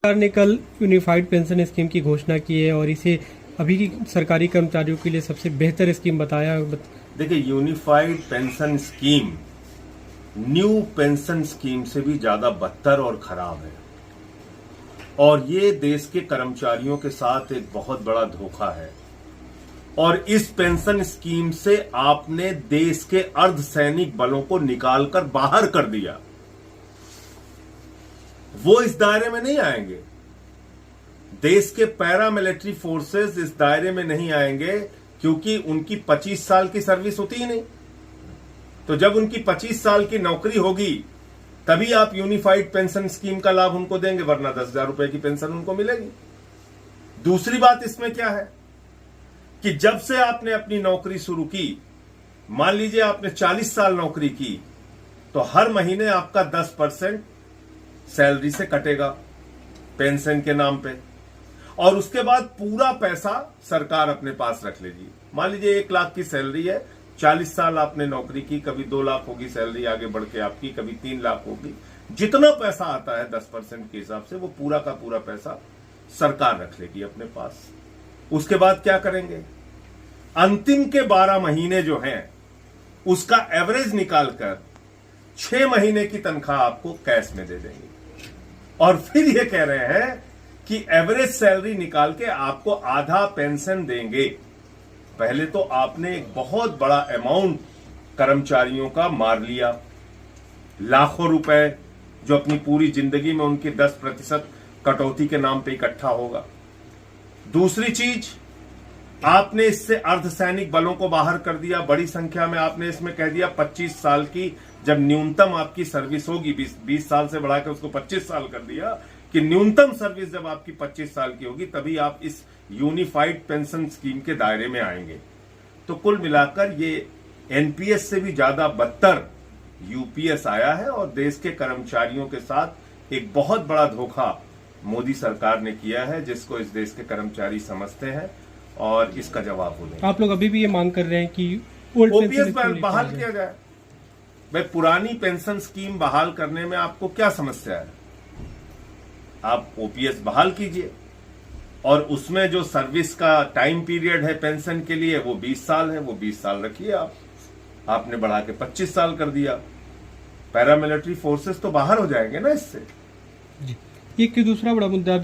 सरकार ने कल यूनिफाइड पेंशन स्कीम की घोषणा की है और इसे अभी की सरकारी कर्मचारियों के लिए सबसे बेहतर स्कीम बताया। देखिए, unified pension scheme new pension scheme से भी ज्यादा बदतर और खराब है और ये देश के कर्मचारियों के साथ एक बहुत बड़ा धोखा है। और इस पेंशन स्कीम से आपने देश के अर्धसैनिक बलों को निकालकर बाहर कर दिया। वो इस दायरे में नहीं आएंगे। देश के पैरामिलिट्री फोर्सेस इस दायरे में नहीं आएंगे क्योंकि उनकी 25 साल की सर्विस होती ही नहीं। तो जब उनकी 25 साल की नौकरी होगी तभी आप यूनिफाइड पेंशन स्कीम का लाभ उनको देंगे, वरना 10,000 रुपए की पेंशन उनको मिलेगी। दूसरी बात इसमें क्या है कि जब से आपने अपनी नौकरी शुरू की, मान लीजिए आपने 40 साल नौकरी की, तो हर महीने आपका 10% सैलरी से कटेगा पेंशन के नाम पे और उसके बाद पूरा पैसा सरकार अपने पास रख लेगी। मान लीजिए 1 लाख की सैलरी है, 40 साल आपने नौकरी की, कभी 2 लाख होगी सैलरी आगे बढ़ के आपकी, कभी 3 लाख होगी। जितना पैसा आता है 10% के हिसाब से वो पूरा का पूरा पैसा सरकार रख लेगी अपने पास। उसके बाद क्या करेंगे, अंतिम के 12 महीने जो हैं उसका एवरेज निकालकर 6 महीने की तनख्वाह आपको कैश में दे देंगे और फिर ये कह रहे हैं कि एवरेज सैलरी निकाल के आपको आधा पेंशन देंगे। पहले तो आपने एक बहुत बड़ा अमाउंट कर्मचारियों का मार लिया, लाखों रुपए जो अपनी पूरी जिंदगी में उनकी 10% कटौती के नाम पे इकट्ठा होगा। दूसरी चीज, आपने इससे अर्धसैनिक बलों को बाहर कर दिया बड़ी संख्या में। आपने इसमें कह दिया 25 साल की जब न्यूनतम आपकी सर्विस होगी, 20 साल से बढ़ाकर उसको 25 साल कर दिया कि न्यूनतम सर्विस जब आपकी 25 साल की होगी तभी आप इस यूनिफाइड पेंशन स्कीम के दायरे में आएंगे। तो कुल मिलाकर ये एनपीएस से भी ज्यादा बदतर यूपीएस आया है और देश के कर्मचारियों के साथ एक बहुत बड़ा धोखा मोदी सरकार ने किया है, जिसको इस देश के कर्मचारी समझते हैं और इसका जवाब वो देंगे। आप लोग अभी भी ये मांग कर रहे हैं कि ओपीएस बहाल किया जाए। भाई, पुरानी पेंशन स्कीम बहाल करने में आपको क्या समस्या है? आप ओपीएस बहाल कीजिए और उसमें जो सर्विस का टाइम पीरियड है पेंशन के लिए वो 20 साल है, वो 20 साल रखिए। आपने बढ़ा के 25 साल कर दिया। पैरामिलिट्री फोर्सेस तो बाहर हो जाएंगे ना इससे। एक दूसरा बड़ा मुद्दा